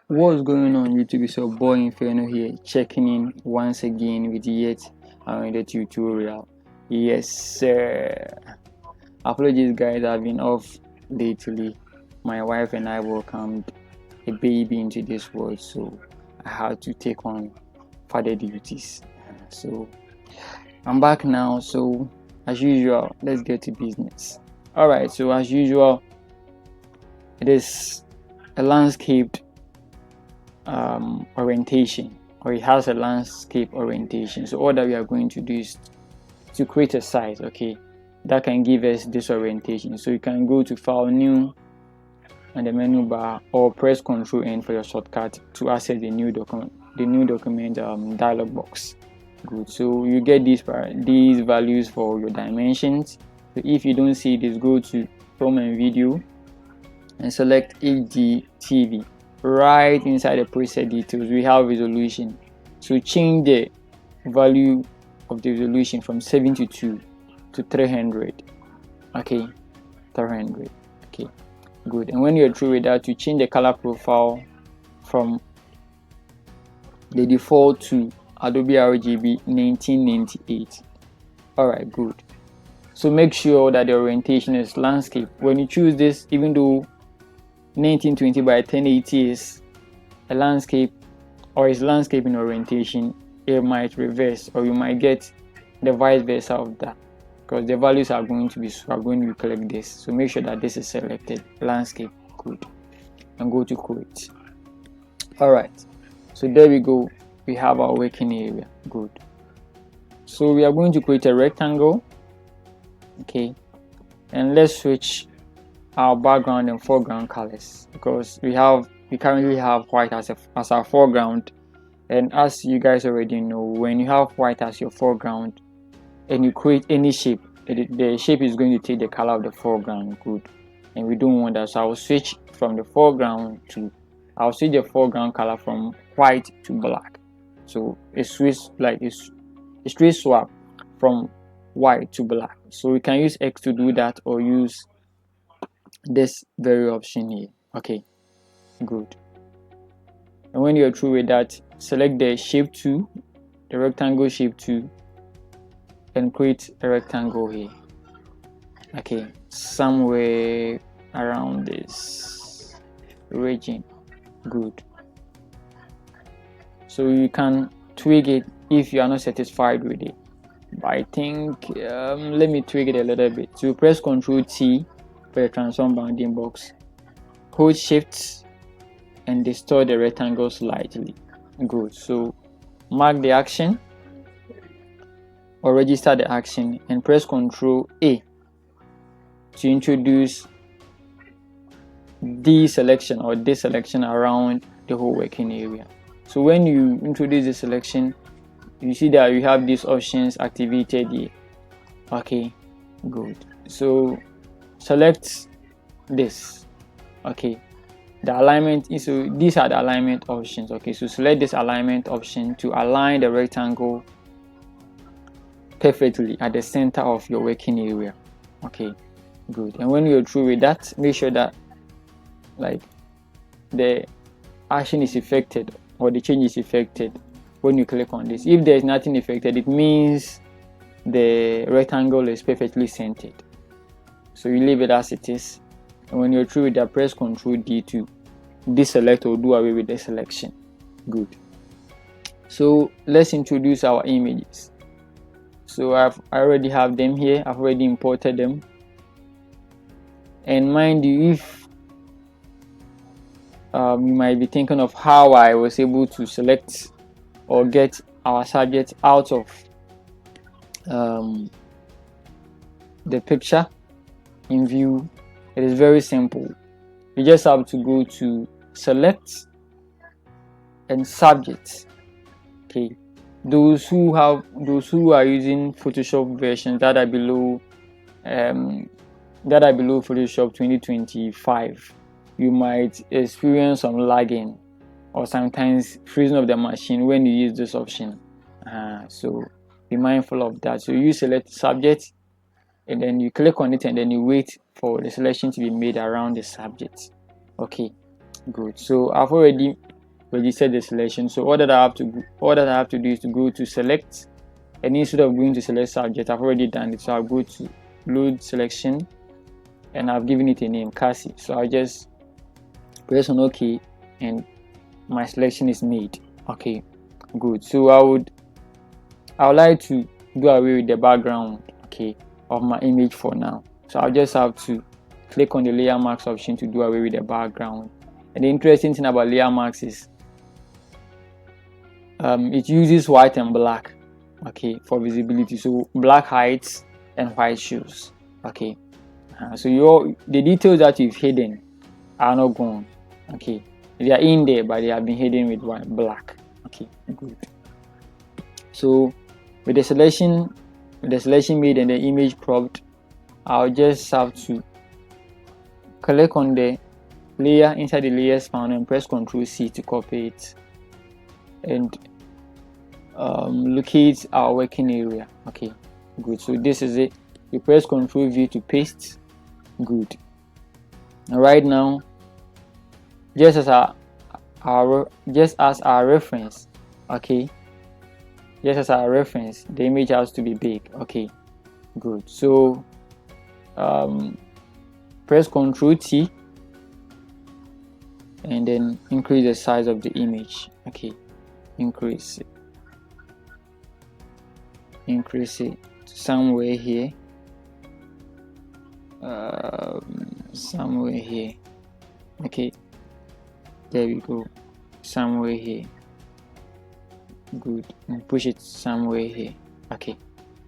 What's going on YouTube? It's your boy Inferno here, checking in once again with yet another tutorial. Yes sir. Apologies guys, I've been off lately. My wife and I welcomed a baby into this world, so I had to take on father duties. So I'm back now, so as usual, let's get to business. Alright, so as usual, it is a landscaped orientation, or it has a landscape orientation. So all that we are going to do is to create a site, okay, that can give us this orientation. So you can go to File, New, and the menu bar, or press Ctrl N for your shortcut to access the new document dialog box. Good. So you get these values for your dimensions. So if you don't see this, go to Home and Video and select HDTV. Right inside the preset details we have resolution, so change the value of the resolution from 72 to 300. Okay, 300. Okay, good. And when you're through with that, you change the color profile from the default to Adobe RGB 1998. all right, good. So make sure that the orientation is landscape. When you choose this, even though 1920 by 1080 is a landscape, or is landscape in orientation, it might reverse, or you might get the vice versa of that, because the values are going to be collect this. So make sure that this is selected, landscape. Good. And go to create. All right, so there we go, we have our working area. Good. So we are going to create a rectangle. Okay, and let's switch our background and foreground colors, because we currently have white as our foreground. And as you guys already know, when you have white as your foreground and you create any shape, the shape is going to take the color of the foreground. Good. And we don't want that, so I'll switch the foreground color from white to black. So a straight swap from white to black. So we can use X to do that, or use this very option here. Okay, good. And when you're through with that, select the shape tool, the rectangle shape tool, and create a rectangle here. Okay, somewhere around this region. Good. So you can tweak it if you are not satisfied with it. But I think let me tweak it a little bit. So press Ctrl T for the transform bounding box, hold Shift and distort the rectangle slightly. Good. So mark the action or register the action and press Ctrl A to introduce deselection or deselection around the whole working area. So when you introduce the selection, you see that you have these options activated here. Okay, good. So select this. Okay, the alignment is, so these are the alignment options. Okay, so select this alignment option to align the rectangle perfectly at the center of your working area. Okay, good. And when you're through with that, make sure that like the action is effected, or the change is effected when you click on this. If there is nothing affected, it means the rectangle is perfectly centered. So you leave it as it is, and when you're through with that, press Ctrl D to deselect or do away with the selection. Good. So let's introduce our images. So I already have them here. I've already imported them. And mind you, if you might be thinking of how I was able to select or get our subject out of the picture in view, it is very simple. You just have to go to select and subject. Okay, those who are using Photoshop versions that are below Photoshop 2025, you might experience some lagging or sometimes freezing of the machine when you use this option. So be mindful of that. So you select subject and then you click on it, and then you wait for the selection to be made around the subject. Okay, good. So I've already register the selection. So all that I have to do is to go to select, and instead of going to select subject, I've already done it. So I'll go to load selection, and I've given it a name, Cassie. So I'll just press on OK, and my selection is made. Okay, good. So I would like to do away with the background, okay, of my image for now. So I'll just have to click on the layer mask option to do away with the background. And the interesting thing about layer mask is it uses white and black, okay, for visibility. So black hides and white shows. Okay, so the details that you've hidden are not gone. Okay, they are in there, but they have been hidden with white, black. Okay, good. So with the selection made and the image cropped, I'll just have to click on the layer inside the layers panel and press Ctrl C to copy it and locate our working area. Okay, good. So this is it. You press Ctrl V to paste. Good. And right now, just as our reference, okay, just as our reference, the image has to be big. Okay, good. So press Ctrl T and then increase the size of the image. Okay, increase it somewhere here, okay, there we go, somewhere here. Good. And push it somewhere here. Okay,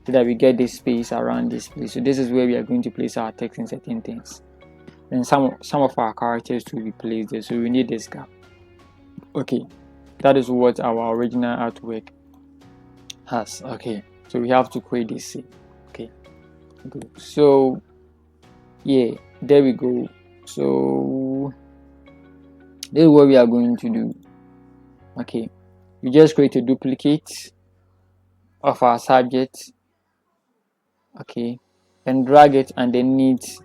so that we get this space around this place. So this is where we are going to place our text and certain things, and some of our characters to be placed there. So we need this gap. Okay, that is what our original artwork has. Okay, so we have to create this. Okay, good. So yeah, there we go. So this is what we are going to do. Okay, we just create a duplicate of our subject, okay, and drag it underneath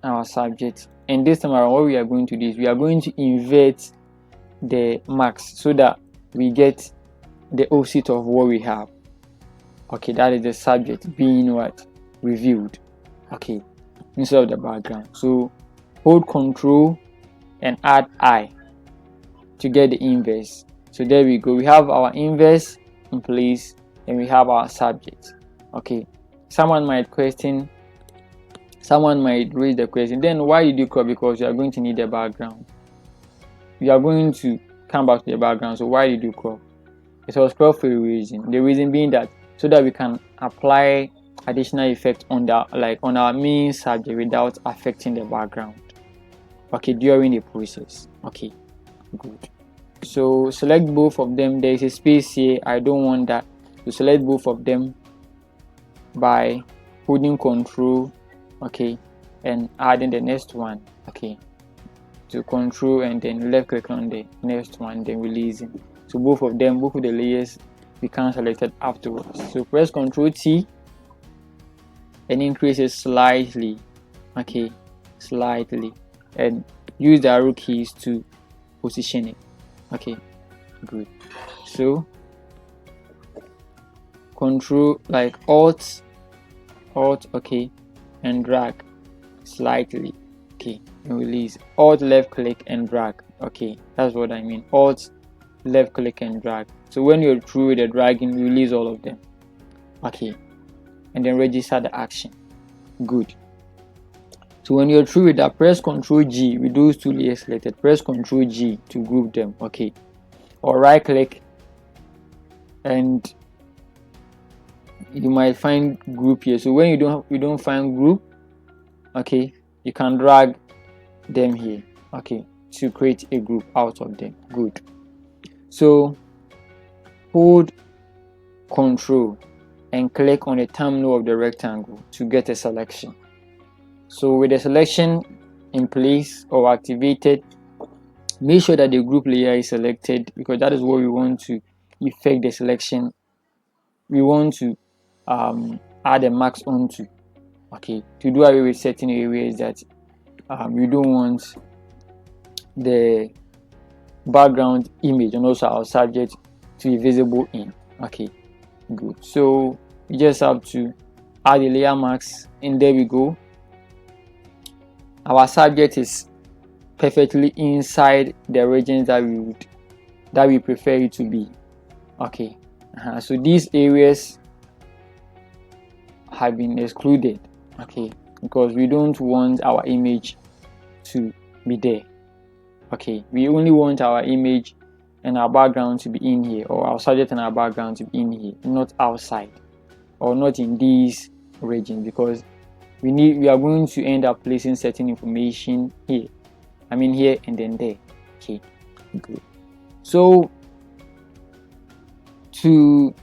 our subject. And this time around, what we are going to do is we are going to invert the marks so that we get the opposite of what we have. Okay, that is the subject being what? Reviewed. Okay, instead of the background. So hold Control and add I to get the inverse. So there we go. We have our inverse in place and we have our subject. Okay, someone might raise the question, then why did you crop? Because you are going to need the background. You are going to come back to the background. So why did you crop? It was cropped for a reason. The reason being that so that we can apply additional effect on our main subject without affecting the background. Okay, during the process. Okay, good. So select both of them. There is a space here. I don't want that. So select both of them by holding Control, okay, and adding the next one. Okay, to Control and then left click on the next one, then releasing. So both of the layers become selected afterwards. So press Ctrl T and increase it slightly. Okay, slightly, and use the arrow keys to position it. Okay, good. So Control like Alt, okay, and drag slightly. Okay, and release. Alt left click and drag. Okay, that's what I mean. Alt left click and drag. So when you're through with the dragging, release all of them. Okay, and then register the action. Good. So when you're through with that, press Ctrl G with those two layers selected. Press Ctrl G to group them. Okay, or right click and you might find group here. So when you don't find group, okay, you can drag them here, okay, to create a group out of them. Good. So hold Control and click on the thumbnail of the rectangle to get a selection. So with the selection in place or activated, make sure that the group layer is selected, because that is what we want to effect the selection. We want to add the marks onto, okay, to do away with certain areas that you don't want the background image and also our subject to be visible in. Okay, good. So you just have to add the layer mask, and there we go. Our subject is perfectly inside the regions that we prefer it to be. Okay, so these areas have been excluded, okay, because we don't want our image to be there. Okay, we only want our image and our background to be in here, or our subject and our background to be in here, not outside or not in these regions, because we are going to end up placing certain information here. I mean here and then there. Okay, good. So to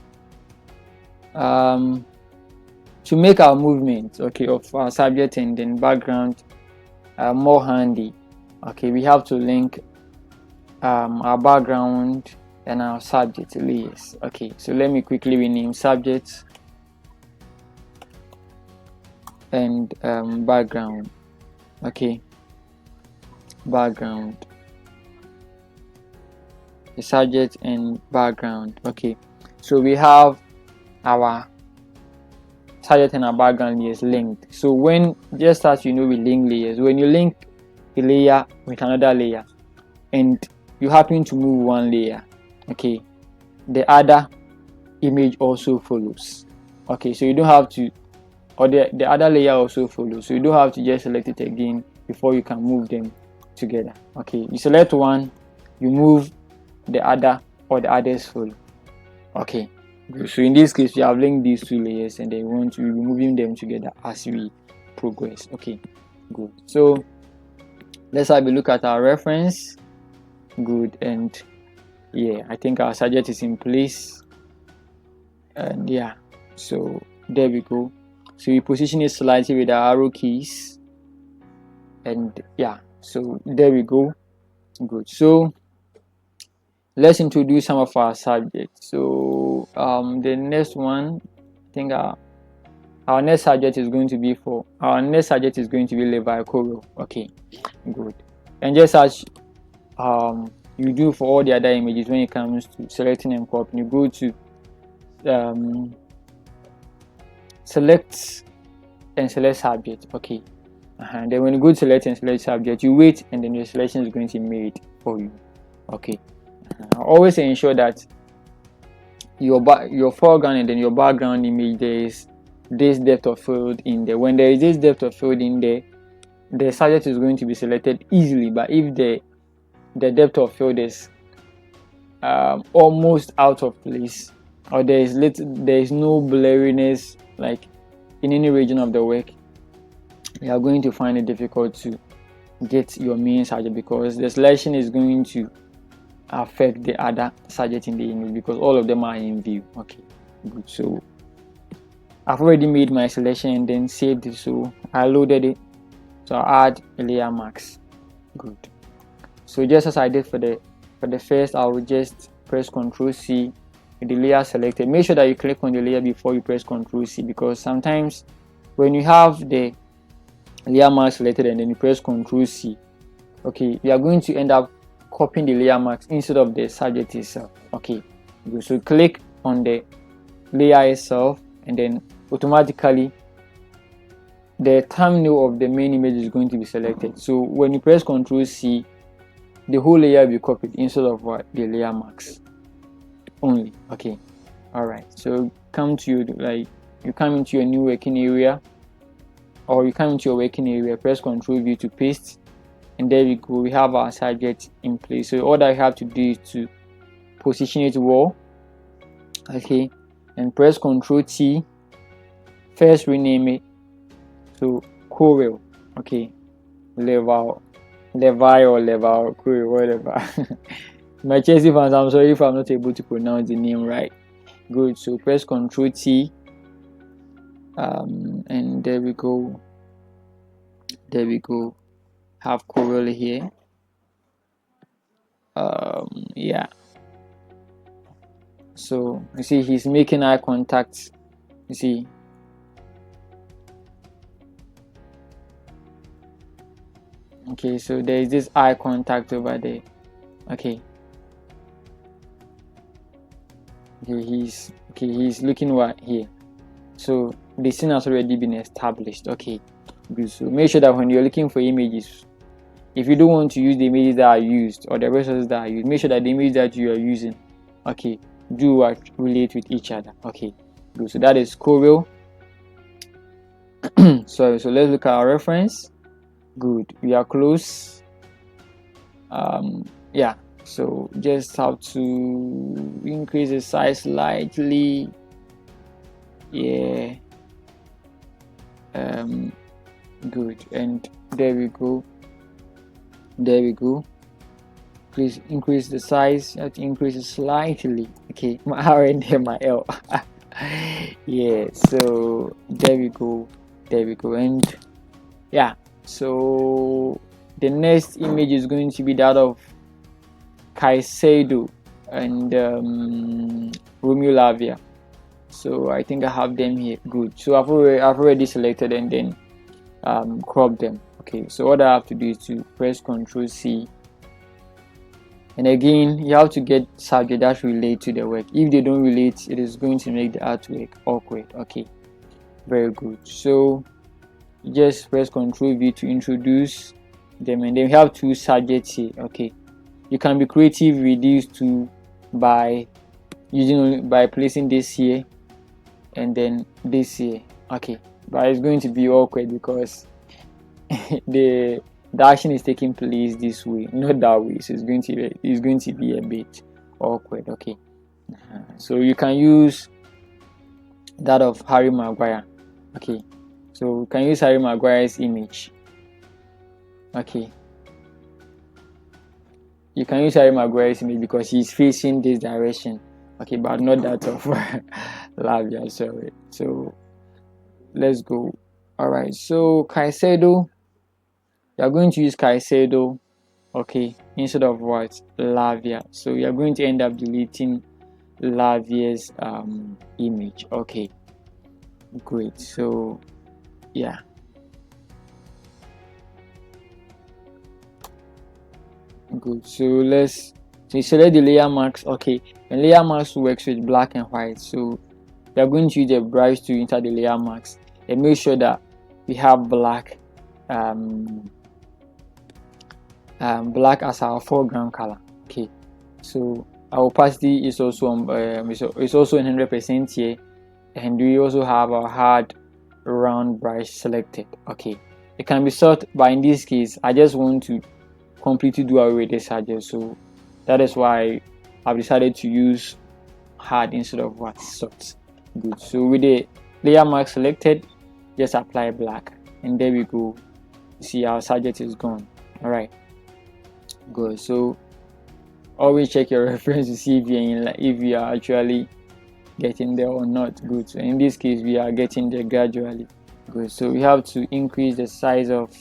make our movement, okay, of our subject and then background more handy, okay, we have to link our background and our subject layers. Okay, so let me quickly rename subjects and background. Okay, background, the subject and background. Okay, so we have our subject and our background layers linked. So when, just as you know, we link layers, when you link a layer with another layer and you happen to move one layer, okay, the other image also follows. Okay, so you don't have to, or the other layer also follows, so you don't have to just select it again before you can move them together. Okay, you select one, you move the other, or the others follow. Okay, so in this case we have linked these two layers and then we want to be moving them together as we progress. Okay, good. So let's have a look at our reference. Good. And yeah, I think our subject is in place, and yeah, so there we go. So we position it slightly with our arrow keys, and yeah, so there we go. Good. So let's introduce some of our subjects. So the next one, I think our next subject is going to be Levi Coral. Okay, good. And just as you do for all the other images, when it comes to selecting and cropping, you go to select and select subject. Okay, and then when you go to select and select subject, you wait, and then your selection is going to be made for you. Okay, always ensure that your foreground and then your background image, there is this depth of field in there. When there is this depth of field in there, the subject is going to be selected easily. But if the depth of field is almost out of place, or there is no blurriness like in any region of the work, you are going to find it difficult to get your main subject, because the selection is going to affect the other subject in the image, because all of them are in view. Okay, good. So I've already made my selection and then saved it, so I loaded it. So I'll add a layer mask. Good. So just as I did for the first, I will just press Ctrl C with the layer selected. Make sure that you click on the layer before you press Ctrl C, because sometimes when you have the layer mask selected and then you press Ctrl C, okay, you are going to end up copying the layer mask instead of the subject itself. Okay, so click on the layer itself, and then automatically the thumbnail of the main image is going to be selected. So when you press Ctrl C, the whole layer will be copied instead of the layer mask only. Okay, all right. So you come into your new working area, or you come into your working area, press Ctrl V to paste, and there we go. We have our subject in place. So all that you have to do is to position it well. Okay, and press Ctrl T. First rename it to Coral. Okay, Levi or Coral, whatever. My Chelsea fans, I'm sorry if I'm not able to pronounce the name right. Good. So press Ctrl T. And there we go. Have Coral here. Yeah. So you see he's making eye contact. You see. Okay, so there is this eye contact over there. Okay, Okay, he's looking what here. So the scene has already been established. Okay, good. So make sure that when you're looking for images, if you don't want to use the images that are used or the resources that are used, make sure that the image that you are using, okay, do what relate with each other. Okay, good. So that is Corel. So let's look at our reference. Good, we are close. Yeah, so just have to increase the size slightly. Yeah. Good, and there we go. Please increase the size. You have to increase it slightly. Okay, my R and then my L. Yeah, so there we go, and yeah, so the next image is going to be that of Caicedo and Romeo Lavia. So I think I have them here. Good. So I've already selected and then crop them. Okay, so what I have to do is to press Ctrl C, and again you have to get subject that relate to the work. If they don't relate, it is going to make the artwork awkward. Okay, very good. So just press Ctrl V to introduce them, and then we have two subjects here. Okay, you can be creative with these two by placing this here and then this here. Okay, but it's going to be awkward because the action is taking place this way, not that way, so it's going to be a bit awkward. Okay, so you can use that of Harry Maguire. Okay, so we can use Harry Maguire's image. Okay, you can use Harry Maguire's image because he's facing this direction. Okay, but not that of Lavia. Sorry. So let's go. All right, so Caicedo, you are going to use Caicedo, okay, instead of what? Lavia. So you are going to end up deleting Lavia's image. Okay, great. So yeah, good. So you select the layer mask. Okay, and layer mask works with black and white. So we are going to use a brush to enter the layer mask and make sure that we have black black as our foreground color. Okay, so our opacity is also it's also 100% here, and we also have our hard round brush selected. Okay, it can be soft, but in this case I just want to completely do away with this edges, so that is why I've decided to use hard instead of what soft. Good. So with the layer mask selected, just apply black, and there we go. You see our subject is gone. All right, good. So always check your reference to see if you are actually getting there or not. Good. So in this case we are getting there gradually. Good. So we have to increase the size of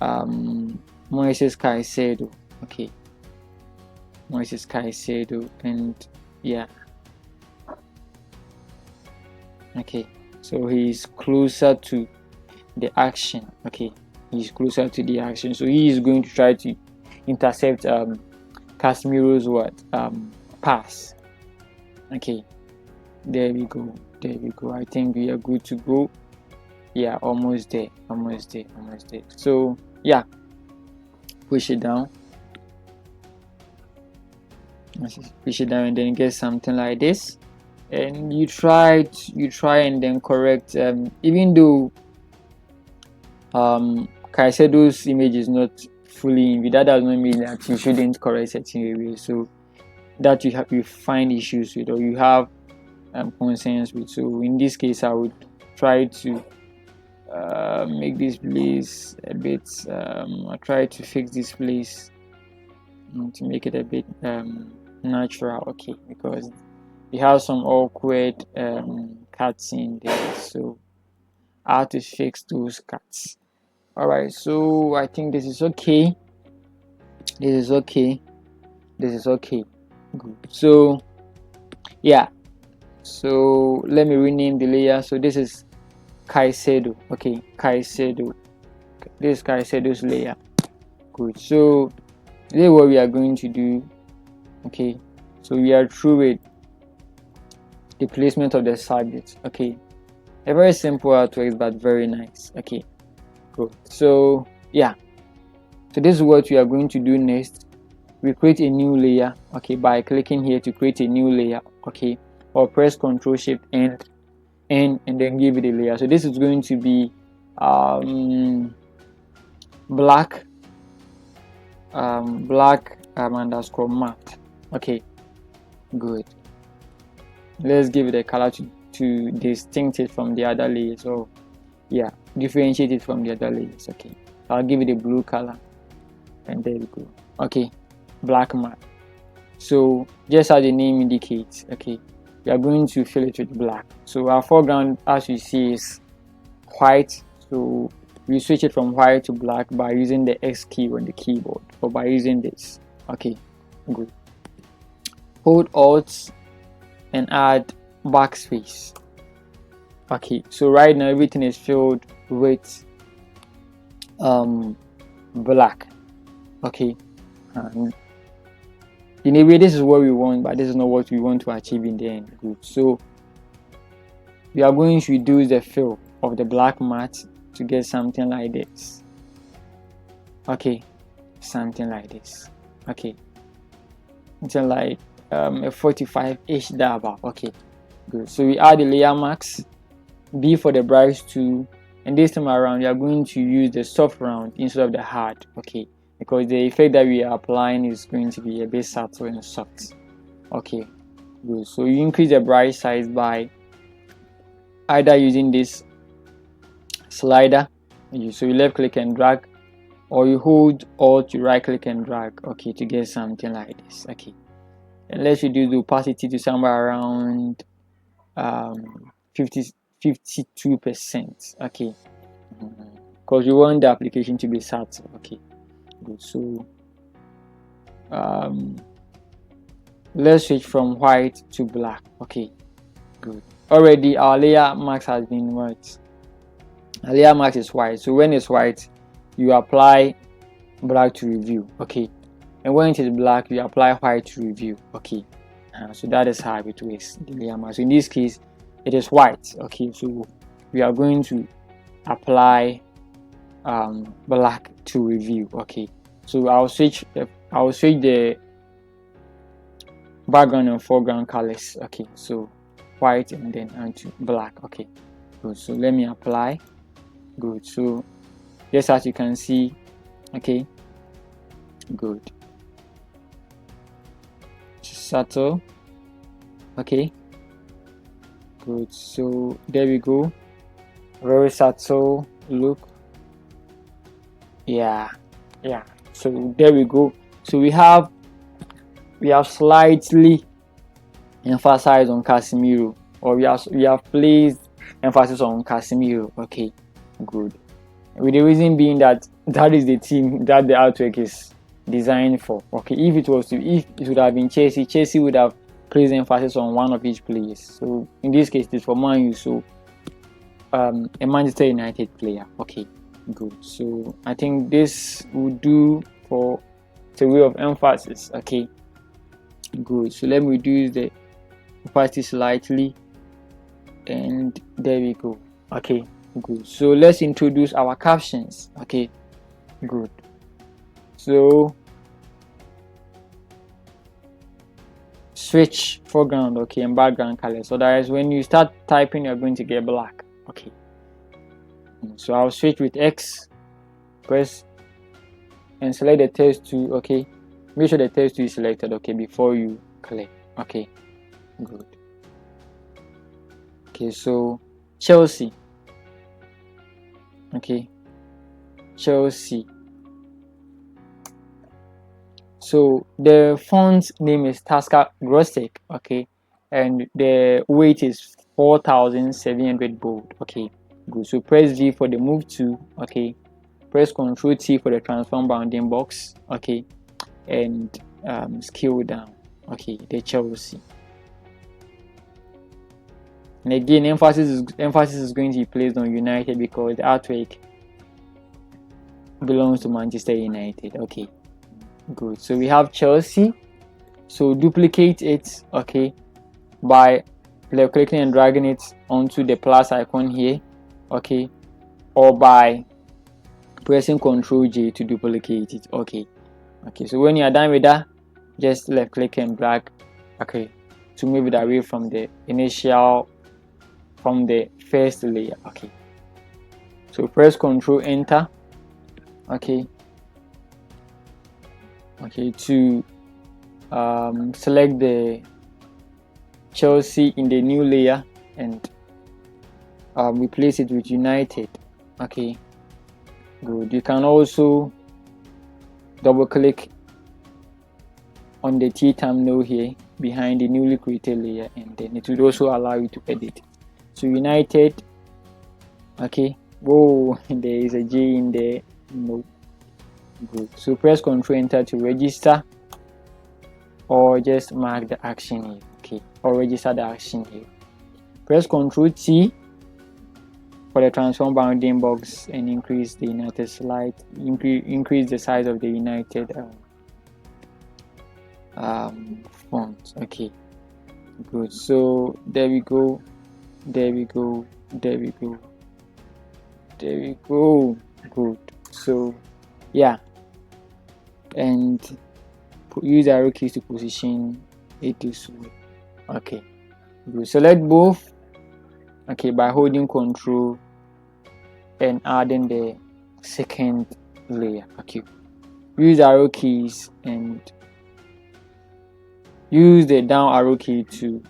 Moises Caicedo. Okay, Moises Caicedo, and yeah, okay, so he's closer to the action. Okay, he's closer to the action, so he is going to try to intercept Casemiro's pass. Okay, there we go. I think we are good to go. Yeah, almost there. So yeah, push it down, and then get something like this, and you try and then correct, even though Caicedo's image is not fully in view, that does not mean that you shouldn't correct certain areas, so that you find issues with or you have concerns with. So in this case I would try to make this place a bit I try to fix this place to make it a bit natural. Okay, because we have some awkward cuts in there, so I have to fix those cuts. All right, so I think this is okay. Good. So yeah, so let me rename the layer. So this is Caicedo. Okay, Caicedo. This is Caicedo's layer. Good. So this is what we are going to do. Okay, so we are through with the placement of the subject. Okay, a very simple artwork, but very nice. Okay, good. So yeah, so this is what we are going to do next. We create a new layer, okay, by clicking here to create a new layer, okay, or press Ctrl Shift and then give it a layer. So this is going to be black underscore matte. Okay, good. Let's give it a color to distinct it from the other layers, or yeah, differentiate it from the other layers. Okay, I'll give it a blue color, and there we go. Okay, black matte. So just as the name indicates, okay, we are going to fill it with black. So our foreground, as you see, is white. So we switch it from white to black by using the X key on the keyboard, or by using this. Okay, good. Hold Alt and add backspace. Okay, so right now everything is filled with black. Okay, and in a way this is what we want, but this is not what we want to achieve in the end. Good. So we are going to reduce the fill of the black matte to get something like this. Okay, something like this. Okay, until like a 45-ish dabber. Okay, good. So we add the layer mask, B for the brush tool, and this time around we are going to use the soft round instead of the hard. Okay, because the effect that we are applying is going to be a bit subtle and soft. Okay, good. So you increase the brush size by either using this slider, so you left click and drag, or you hold Alt to right click and drag, okay, to get something like this. Okay, and let's reduce the opacity to somewhere around 52%. Okay, because we want the application to be subtle. Okay, good. So let's switch from white to black. Okay, good. Already our layer mask has been white. Our layer mask is white, so when it's white you apply black to review. Okay, and when it is black you apply white to review. Okay, so that is how it works, the layer mask. So in this case it is white. Okay, so we are going to apply black to review. Okay, so I'll switch the background and foreground colors. Okay, so white and then onto black. Okay, good. So let me apply. Good. So just as you can see, okay, good, subtle. Okay, good. So there we go, very subtle look. Yeah, so there we go. So we have slightly emphasized on Casemiro, or we have placed emphasis on Casemiro. Okay, good. With the reason being that is the team that the artwork is designed for. Okay, if it would have been Chelsea would have placed emphasis on one of each players. So in this case it's for Man U, so a Manchester United player. Okay, good. So I think this would do for the way of emphasis. Okay, good. So let me reduce the opacity slightly, and there we go. Okay, good. So let's introduce our captions. Okay, good. So switch foreground, okay, and background color, so that is when you start typing you're going to get black. Okay, so I'll switch with X, press and select the text tool. Okay, make sure the text tool is selected, okay, before you click. Okay, good. Okay, so Chelsea. Okay, Chelsea. So the font name is Tasca Grostek. Okay, and the weight is 4700 bold. Okay, good. So press V for the move to. Okay, press Ctrl T for the transform bounding box. Okay, and scale down. Okay, the Chelsea. And again, emphasis is going to be placed on United because the artwork belongs to Manchester United. Okay, good. So we have Chelsea. So duplicate it, okay, by left clicking and dragging it onto the plus icon here, okay, or by pressing Ctrl J to duplicate it. Okay, so when you are done with that, just left click and drag, okay, to move it away from the first layer. Okay, so press Ctrl Enter, okay, to select the Chelsea in the new layer and replace it with United. Okay, good. You can also double click on the T thumbnail here behind the newly created layer, and then it will also allow you to edit. So United, okay, whoa, there is a J in there, no, good. So press Ctrl Enter to register, or just mark the action here, okay, or register the action here. Press Ctrl T for the transform bounding box and increase the United slide, increase the size of the United font. Okay, good. So there we go, good. So yeah, and use arrow keys to position it this way. Okay, good. Select both, okay, by holding Ctrl and adding the second layer. Okay, use arrow keys and use the down arrow key to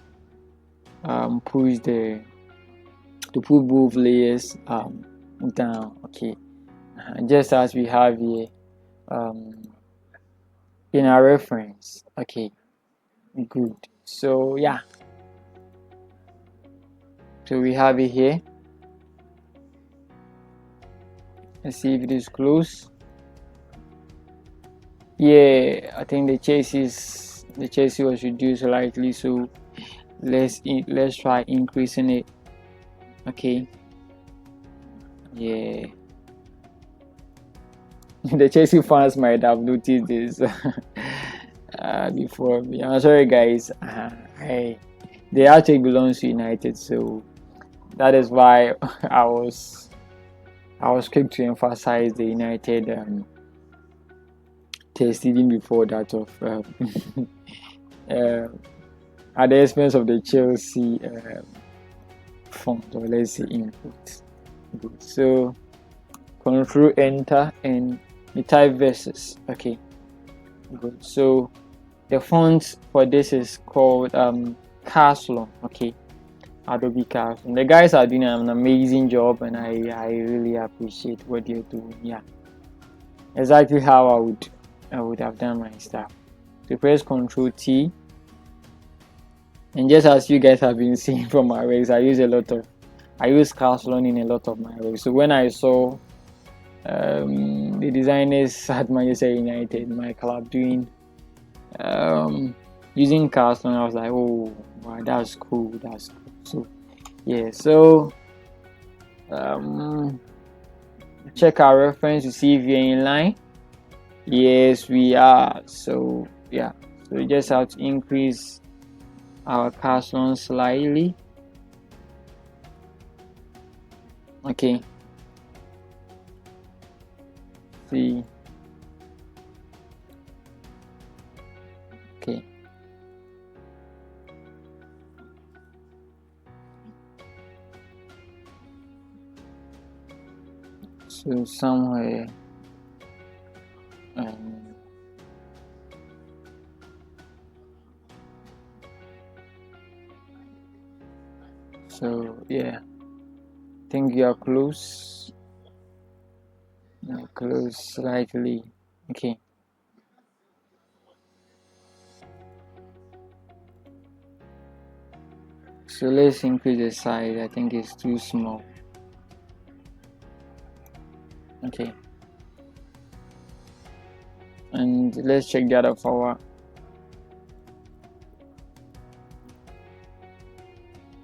put both layers down. Okay, just as we have here in our reference. Okay, good. So yeah, so we have it here. Let's see if it is close. Yeah, I think the chassis was reduced slightly, so let's try increasing it. Okay, yeah. The chassis fans might have noticed this before me. I'm sorry guys, the actually belongs to United, so that is why I was quick to emphasize the United taste even before that of at the expense of the Chelsea font, or let's say input. Good. So Ctrl Enter and you type versus. Okay, good. So the font for this is called Castle. Okay, Adobe Castle. The guys are doing an amazing job, and I really appreciate what they're doing. Yeah, exactly how I would have done my stuff. So press Ctrl T, and just as you guys have been seeing from my works, I use Castle in a lot of my works. So when I saw the designers at Manchester United, my club, doing using Castle, I was like, oh wow, that's cool. So yeah, so check our reference to see if you're in line. Yes, we are. So yeah, so we just have to increase our Castle slightly. Okay, see, okay, so somewhere so yeah, I think you are close. Close slightly. Okay, so let's increase the size. I think it's too small. Okay, and let's check the other forward.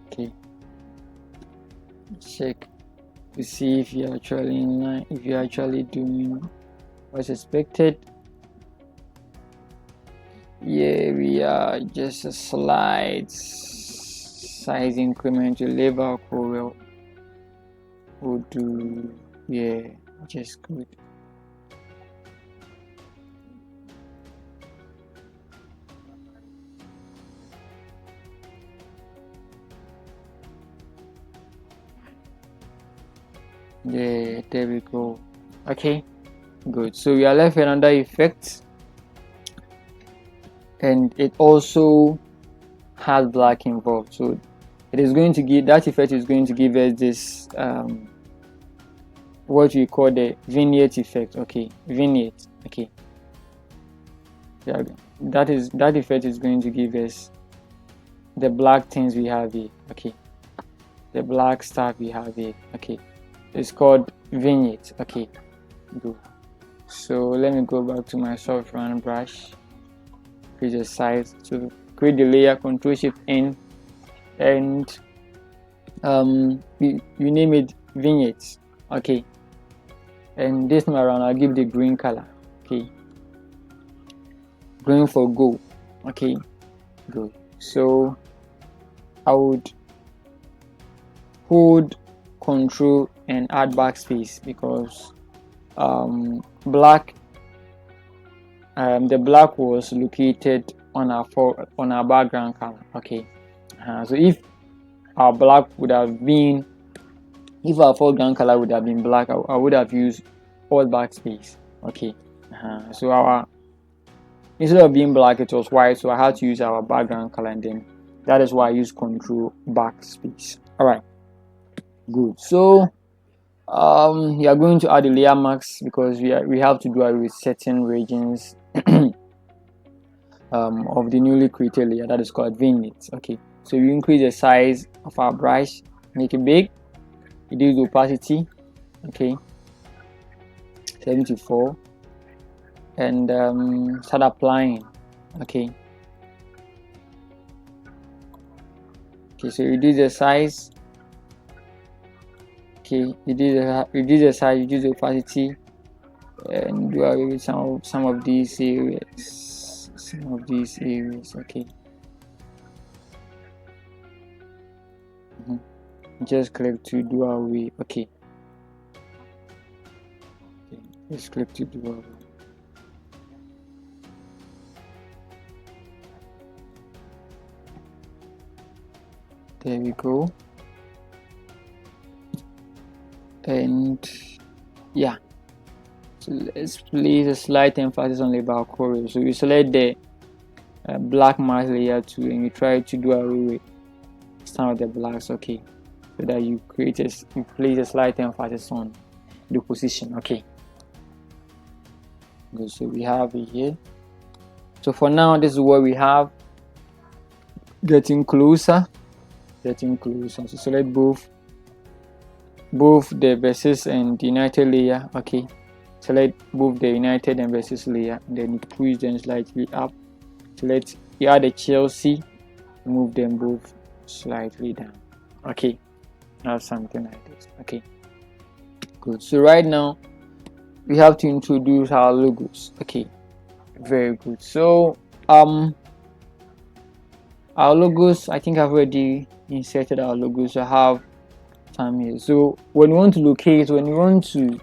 Okay, check to see if you're actually in line, if you're actually doing what's expected. Yeah, we are just a slight size increment to label code will do, yeah, just good. Yeah, there we go. Okay, good. So we are left with another effect, and it also has black involved. So it is going to give, that effect is going to give us this what we call the vignette effect. Okay, vignette. Okay, yeah, that effect is going to give us the black things we have here. Okay, the black stuff we have here. Okay, it's called vignette. Okay, good. So let me go back to my soft round brush, create a size to create the layer, Control Shift N, and you name it vignettes. Okay, and this time around I'll give the green color. Okay, green for go. Okay, good. So I would hold Control and add backspace because black, the black was located on our background color. Okay, so if our black would have been, if our foreground color would have been black, I would have used all backspace. Okay, so our, instead of being black it was white, so I had to use our background color, and then that is why I use Control backspace. All right, good. So we are going to add the layer mask because we have to do it with certain regions of the newly created layer that is called vignettes. Okay, so we increase the size of our brush, make it big, reduce the opacity. Okay, 74, and start applying. Okay, so reduce the size. Okay, reduce the size, reduce the opacity, and do away with some of these areas. Okay, just click to do away. Okay, just click to do away. There we go. And yeah, so let's place a slight emphasis on label choreo. So you select the black mask layer 2 and you try to do away with some of the blacks. Okay, so that you place a slight emphasis on the position. Okay, good. So we have it here. So for now, this is what we have. Getting closer. So select both the versus and the united layer. Okay, select both the united and versus layer, and then you push them slightly up. Select, you add a Chelsea, move them both slightly down. Okay, have something like this. Okay, good. So right now we have to introduce our logos. Okay, very good. So our logos, I think I've already inserted our logos. So I have time here. So when you want to locate, when you want to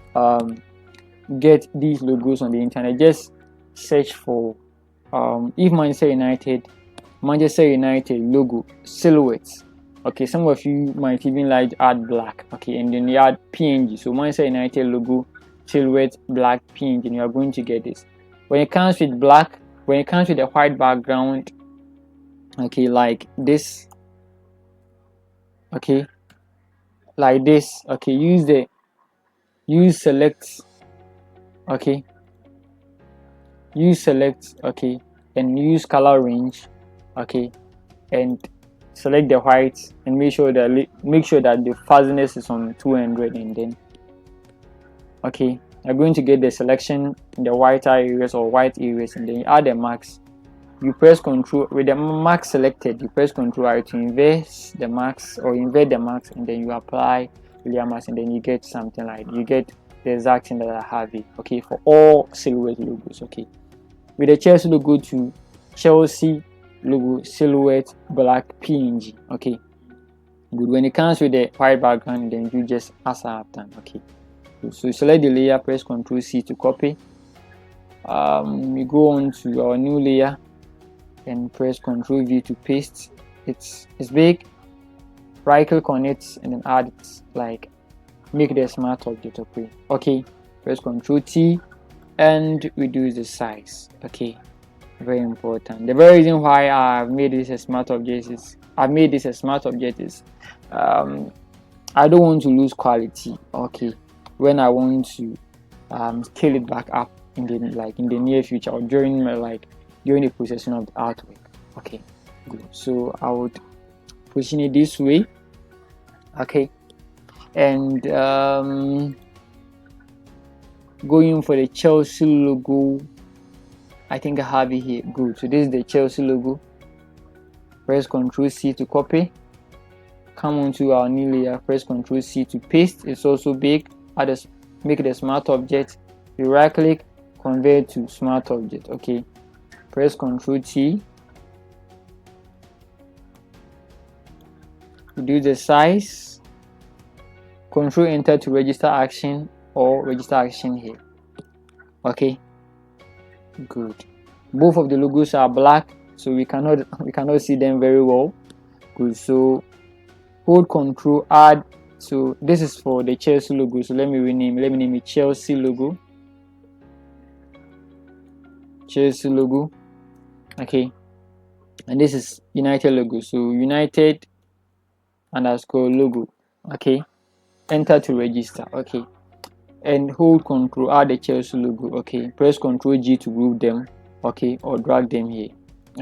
get these logos on the internet, just search for if Manchester United logo silhouettes. Okay, some of you might even like to add black. Okay, and then you add PNG. So Manchester United logo silhouette black PNG, and you are going to get this. When it comes with black, when it comes with a white background, okay, like this, okay, like this. Okay, use select. Okay, okay, and use color range. Okay, and select the white and make sure that the fuzziness is on 200, and then okay, you're going to get the selection in the white areas or white areas, and then you add the marks. You press Control, with the mark selected, you press Control R to invert the marks, and then you apply layer mask, and then you get something like, you get the exact thing that I have here. Okay, for all silhouette logos. Okay, with the Chelsea logo to Chelsea logo silhouette black PNG. Okay, Good. When it comes with the white background, then you just as I have done. Okay. So select the layer, press Ctrl C to copy. We go on to our new layer and press Ctrl V to paste. It's big. Right click on it and then add it, like make the smart object. Okay. Press Ctrl T and reduce the size. Okay. Very important. The very reason why I've made this a smart object is I don't want to lose quality. Okay. When I want to scale it back up in the near future or during the processing of the artwork. Okay, good. So I would position it this way. Okay, and going for the Chelsea logo. I think I have it here. Good. So this is the Chelsea logo. Press Ctrl C to copy. Come onto our new layer. Press Ctrl C to paste. It's also big. Make it a smart object. You right click, convert to smart object. Okay. Press Ctrl T. Reduce the size. Ctrl Enter to register action or register action here. Okay. Good. Both of the logos are black, so we cannot see them very well. Good. So hold Ctrl, add. So this is for the Chelsea logo. So let me name it Chelsea logo. Chelsea logo. Okay. And this is United logo. So United _ logo. Okay. Enter to register. Okay. And hold Ctrl, add the Chelsea logo. Okay. Press Ctrl G to group them. Okay. Or drag them here.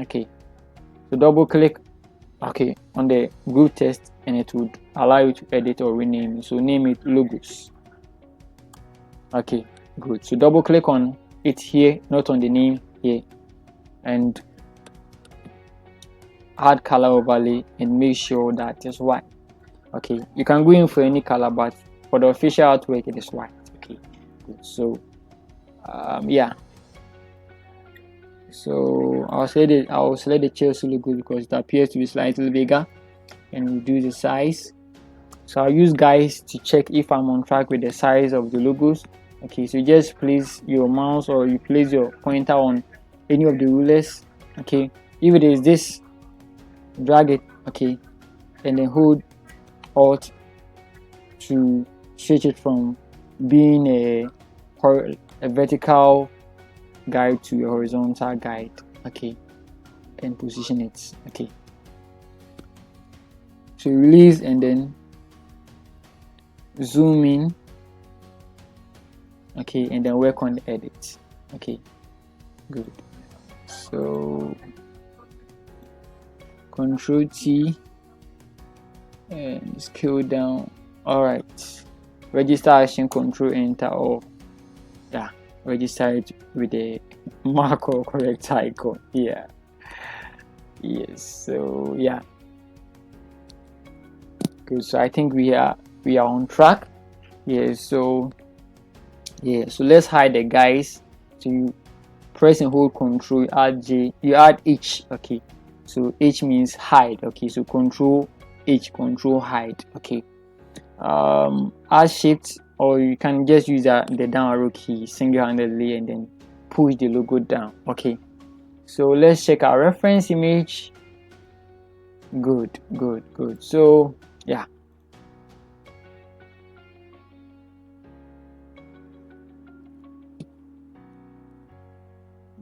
Okay. So double click. Okay. On the group text, and it would allow you to edit or rename it. So name it logos. Okay. Good. So double click on it here, not on the name here, and add color overlay and make sure that it's white. Okay. You can go in for any color, but for the official artwork it is white. Okay. Good. So yeah. So I'll select the Chelsea logo because it appears to be slightly bigger, and reduce the size. So I'll use guys to check if I'm on track with the size of the logos. Okay, so just place your mouse or you place your pointer on any of the rulers. Okay, if it is this, drag it. Okay, and then hold Alt to switch it from being a vertical guide to a horizontal guide. Okay, and position it. Okay, so release and then zoom in. Okay, and then work on the edit. Okay, good. So Control T and scale down. All right, register action, Control Enter, or yeah, register it with the mark or correct icon. Yeah, yes. So yeah, good. So I think we are on track. Yeah. So yeah, so let's hide the guys. So you press and hold Control, add J, you add H. Okay, so H means hide. Okay, so Control H, Control hide. Okay, add Shift, or you can just use the down arrow key single-handedly and then push the logo down. Okay, so let's check our reference image. Good. So yeah,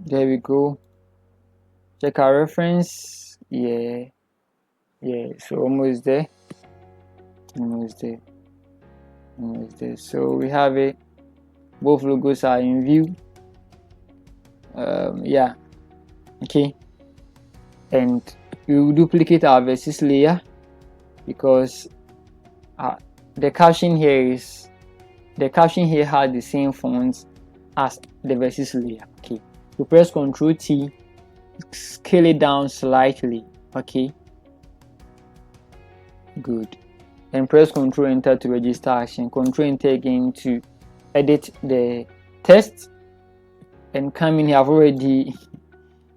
there we go. Check our reference. Yeah, so almost there. So we have it. Both logos are in view. Yeah, okay, and we will duplicate our versus layer because the caption here has the same fonts as the versus layer. Okay, so press Ctrl T, scale it down slightly. Okay, good, and press Ctrl Enter to register action. Ctrl Enter again to edit the text, and come in here. I've already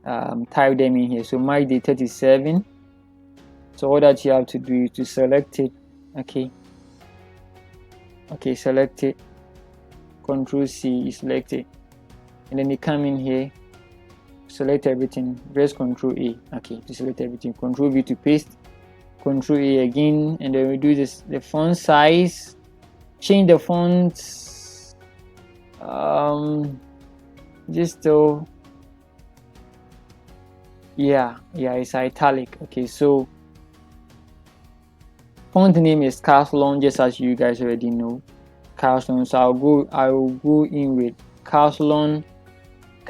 typed them in here. So MATCHDAY 37, So all that you have to do is to select it. Okay, select it, Control C, you select it, and then you come in here, select everything, press Control A, okay, to select everything, Control V to paste, Control A again, and then we do this, the font size, change the fonts, just so, yeah, it's italic. Okay, so font name is Carlson, just as you guys already know, Carlson. So I will go in with Carlson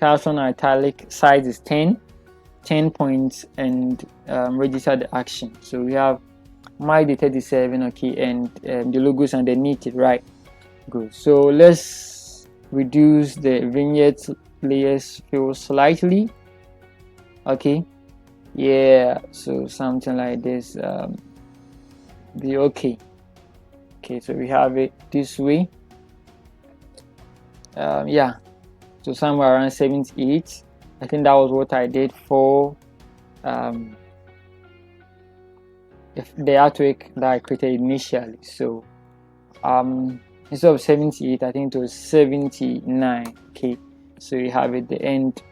italic, size is 10 points, and register the action. So we have MATCHDAY 37, okay, and the logos underneath it, right? Good. So let's reduce the vignette layers fill slightly. Okay, yeah, so something like this, be okay. Okay, so we have it this way. Yeah, so somewhere around 78. I think that was what I did for the artwork that I created initially. So instead of 78, I think it was 79. Okay, so you have it the end.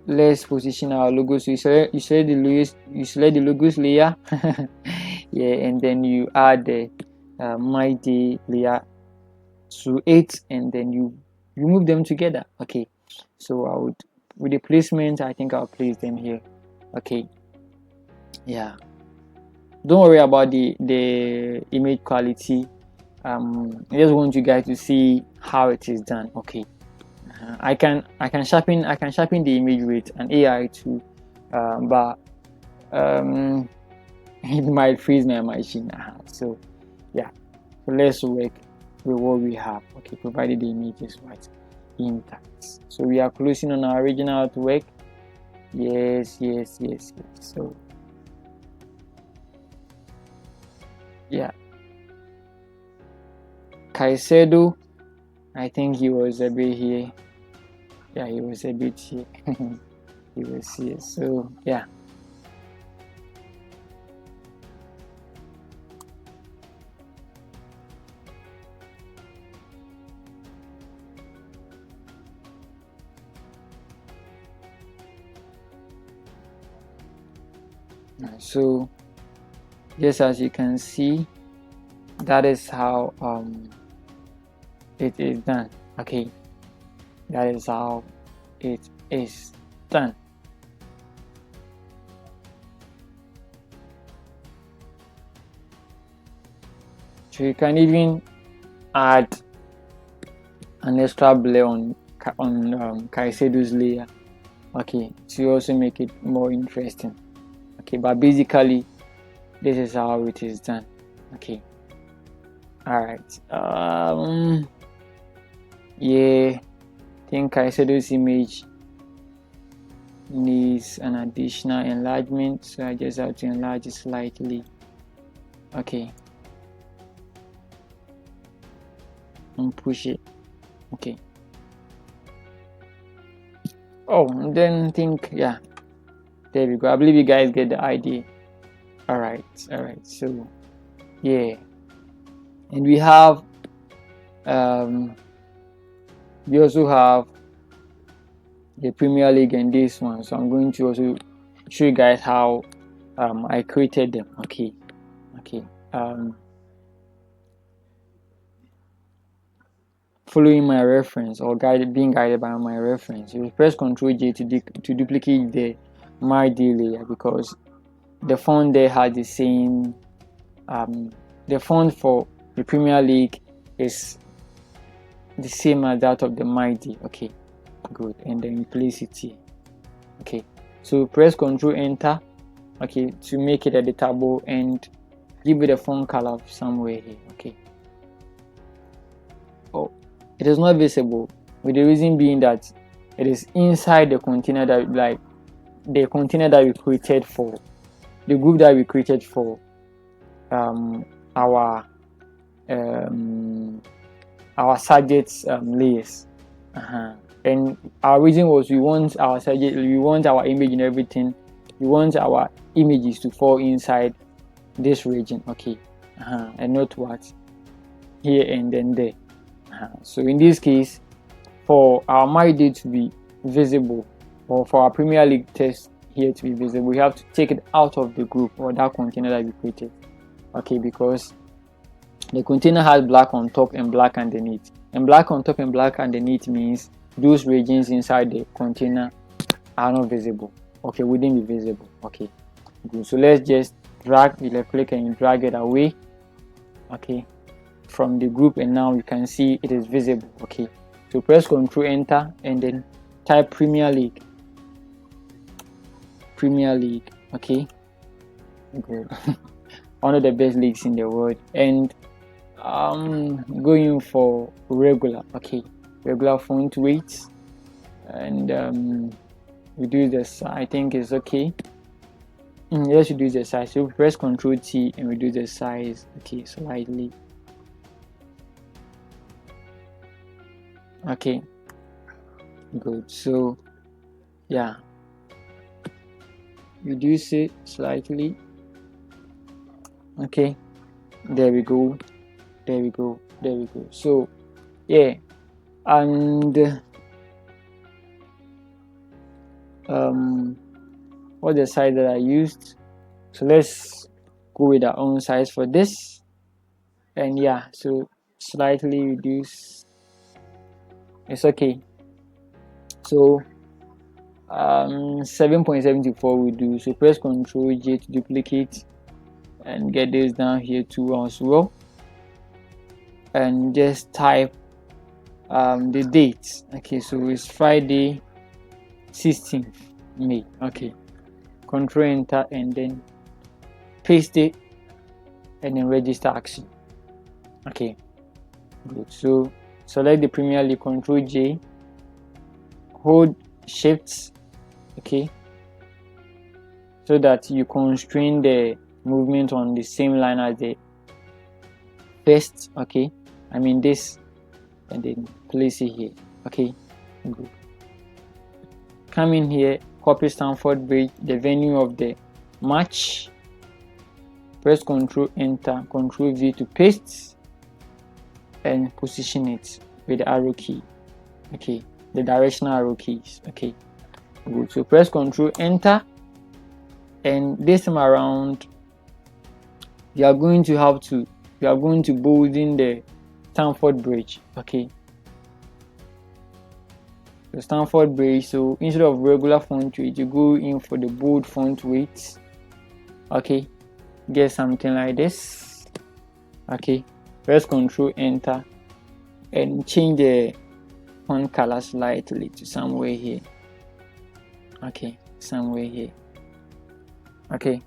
Let's position our logo. So you select the logos layer. Yeah, and then you add the MATCHDAY layer to it, and then you remove them together. Okay, so I would, with the placement, I think I'll place them here. Okay, yeah, don't worry about the image quality. I just want you guys to see how it is done. Okay, I can sharpen the image with an AI too, but it might freeze my machine. So yeah, so let's work with what we have. Okay, provided the image is right intact. So we are closing on our original artwork. Yes. So yeah, Caicedo, I think he was a bit here. Yeah, he was a bit here. He was here. So yeah, so just as you can see, that is how it is done. Okay, that is how it is done. So you can even add an extra blur on Caicedo's layer, okay, to also make it more interesting. Okay, but basically this is how it is done. Okay, all right. Yeah, I think Caicedo's image needs an additional enlargement, so I just have to enlarge it slightly. Okay, and push it. Okay. Oh, and then think, yeah, there we go. I believe you guys get the idea. All right. So yeah, and we have we also have the Premier League and this one. So I'm going to also show you guys how I created them. Okay. Following my reference, or being guided by my reference, you press Ctrl J to duplicate the MATCHDAY layer, because the font there has the same the font for the Premier League is the same as that of the MATCHDAY. Okay, good, and then you place it here. Okay, so press Ctrl Enter, okay, to make it editable and give it a font color somewhere here. Okay, oh, it is not visible, with the reason being that it is inside the container that, like, the container that we created for the group that we created for our subjects layers. And our reason was we want our subject, we want our image and everything we want our images to fall inside this region, okay, and not what here and then there. So in this case, for our MATCHDAY to be visible, or for our Premier League test here to be visible, we have to take it out of the group or that container that we created, okay, because the container has black on top and black underneath, and black on top and black underneath means those regions inside the container are not visible, okay, wouldn't be visible, okay, good. So let's just drag, you left click and you drag it away, okay, from the group, and now you can see it is visible, okay. So press Ctrl Enter and then type Premier League, okay, good. One of the best leagues in the world, and going for regular, okay, regular font weight, and reduce the size. I think it's okay. Let's reduce the size. So press Ctrl T and reduce the size, okay, slightly. Okay, good. So yeah, reduce it slightly. Okay, there we go. So yeah, and what's the size that I used? So let's go with our own size for this, and yeah, so slightly reduce, it's okay. So 7.74 will do. So press Ctrl J to duplicate and get this down here too as well, and just type the date, okay, so it's Friday 16th May, okay, Ctrl Enter and then paste it and then register action, okay, good. So select the Premier League, Ctrl J, hold Shift, okay, so that you constrain the movement on the same line as the first, okay, I mean this, and then place it here, okay, good. Come in here, copy Stamford Bridge, the venue of the match, press Ctrl Enter, Ctrl V to paste, and position it with the arrow key, okay, the directional arrow keys, okay, good. So press Ctrl Enter, and this time around you are going to bolden the Stamford Bridge, okay, the Stamford Bridge. So instead of regular font weight, you go in for the bold font weight, okay, get something like this, okay, press Ctrl Enter and change the font color slightly to somewhere here, okay, somewhere here, okay,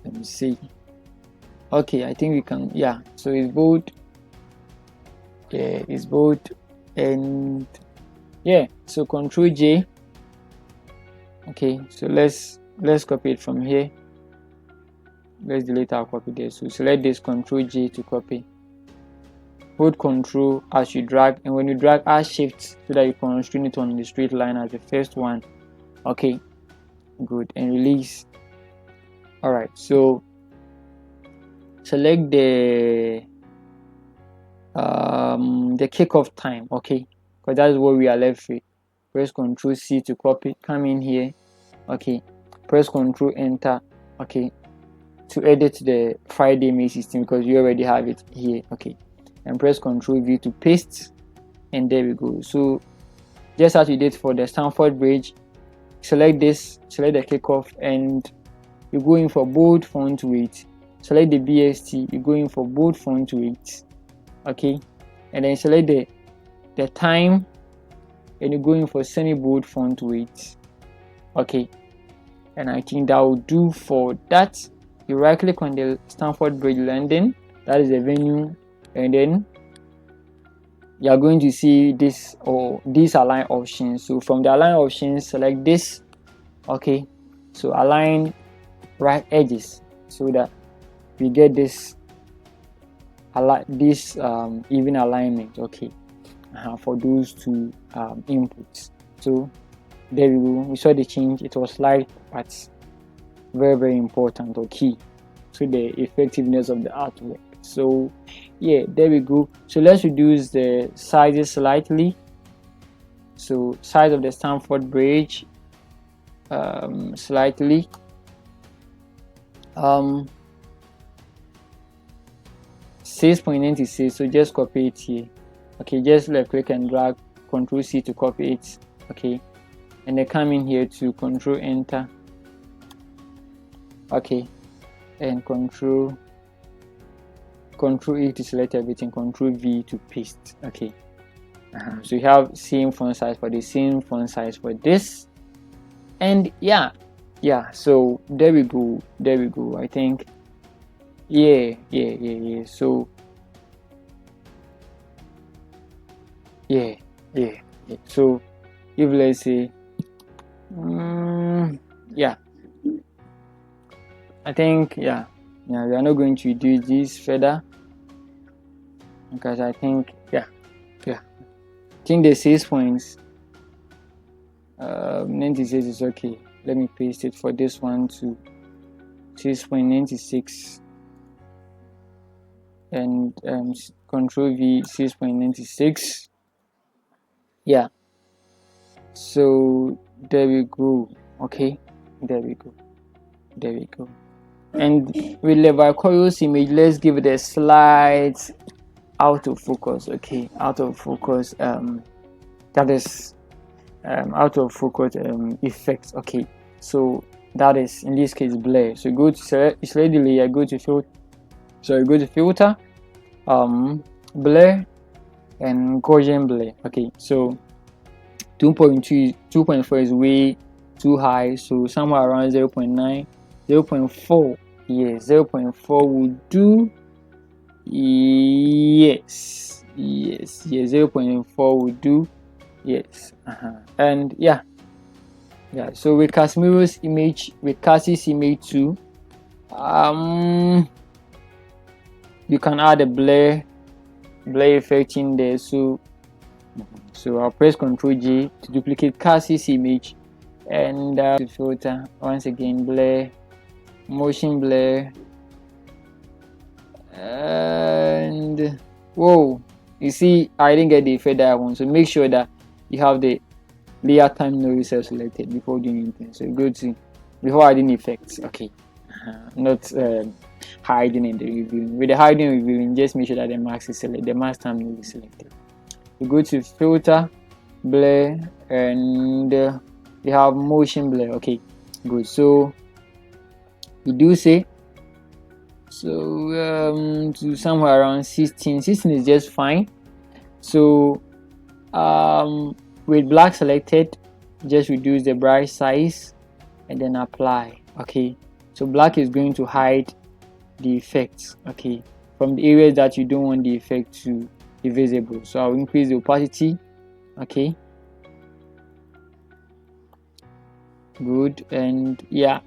let me see, okay, I think we can, yeah, so it's bold, yeah, it's bold, and yeah, so Ctrl J, okay, so let's copy it from here, let's delete our copy there. So select this, Ctrl J to copy, hold Ctrl as you drag, and when you drag, add Shift so that you constrain it on the straight line as the first one, okay, good, and release. All right, so select the kickoff time, okay, because that is what we are left with. Press Ctrl C to copy, come in here, okay, press Ctrl Enter, okay, to edit the Friday May 16 because you already have it here, okay, and press Ctrl V to paste, and there we go. So just as we did for the Stamford Bridge, select this, select the kickoff, and you go in for bold font weight, select the BST, you go in for bold font weight, okay, and then select the time, and you go in for semi bold font weight, okay, and I think that will do for that. You right click on the Stamford Bridge landing, that is the venue, and then you are going to see this or these align options. So from the align options, select this, okay, so align right edges so that we get this this even alignment, okay, for those two inputs. So there we go. We saw the change. It was slight, but very important or key to the effectiveness of the artwork. So yeah, there we go. So let's reduce the sizes slightly. So size of the Stamford Bridge slightly, 6.96. so just copy it here, okay, just left click and drag, Control C to copy it, okay, and then come in here to Control Enter, okay, and Control E to select everything, Control V to paste, okay. So you have same font size for this, same font size for this, and yeah, so there we go, I think, yeah, so yeah, so if let's say yeah, I think yeah, we are not going to do this further because I think I think the 6 points 96 is okay. Let me paste it for this one to 6.96 and Control V, 6.96. yeah, so there we go, okay, there we go. And with Levi Coil's image, let's give it a slight out of focus, okay, out of focus, that is out of focus effects, okay, so that is in this case blur. So go to select the layer, go to filter, blur and Gaussian blur, okay, so 2.4 is way too high, so somewhere around 0.9, 0.4, yes, 0.4 would do, yes, 0.4 would do, yes, and yeah, so with Casimiro's image, with Cassie's image too, you can add a blur effect in there. So I'll press Ctrl J to duplicate Cassie's image and to filter once again, blur, motion blur, and whoa, you see I didn't get the effect that I want, so make sure that you have the layer time no reset selected before doing anything. So go to before adding effects, okay, not hiding in the reviewing. With the hiding reviewing, just make sure that the mask is selected, the mask time no is selected. You go to filter, blur, and you have motion blur, okay, good. So you do say so to somewhere around 16 is just fine. So with black selected, just reduce the brush size and then apply, okay. So black is going to hide the effects, okay, from the areas that you don't want the effect to be visible. So I'll increase the opacity, okay, good, and yeah,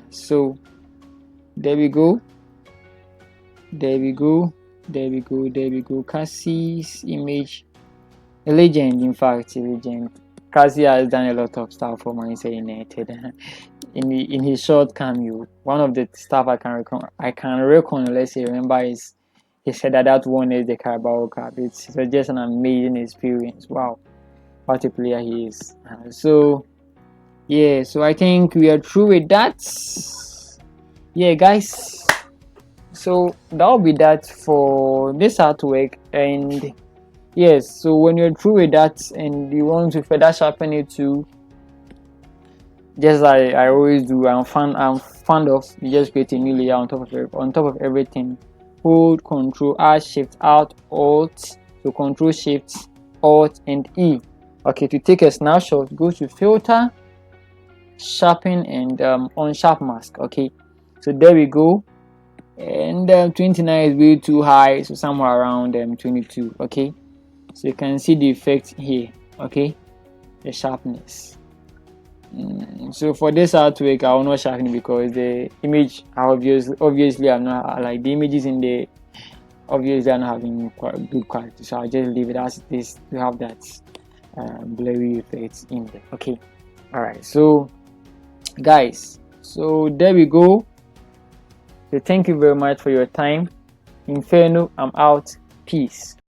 so there we go. Cassie's image, a legend, in fact, a legend. Cassie has done a lot of stuff for Manchester United. In his short cameo, one of the stuff I can reckon, let's say, remember, is he said that one is the Carabao Cup. It's just an amazing experience. Wow, what a player he is. So yeah, so I think we are through with that. Yeah, guys, so that'll be that for this artwork. And yes, so when you're through with that and you want to further sharpen it too, just like I always do, I'm fond of, you just create a new layer on top of everything. Hold Control Alt Shift Alt Alt, so Control Shift Alt and E, okay. To take a snapshot, go to filter, sharpen, and on sharp mask, okay. So there we go, and 29 is way too high, so somewhere around 22, okay. So you can see the effect here, okay, the sharpness, So for this artwork, I will not shine it because the image obviously I'm not like the images in the obviously I'm not having good quality, so I'll just leave it as it is to have that blurry effects in there. Okay, all right, so guys, so there we go. So thank you very much for your time. Inferno, I'm out. Peace.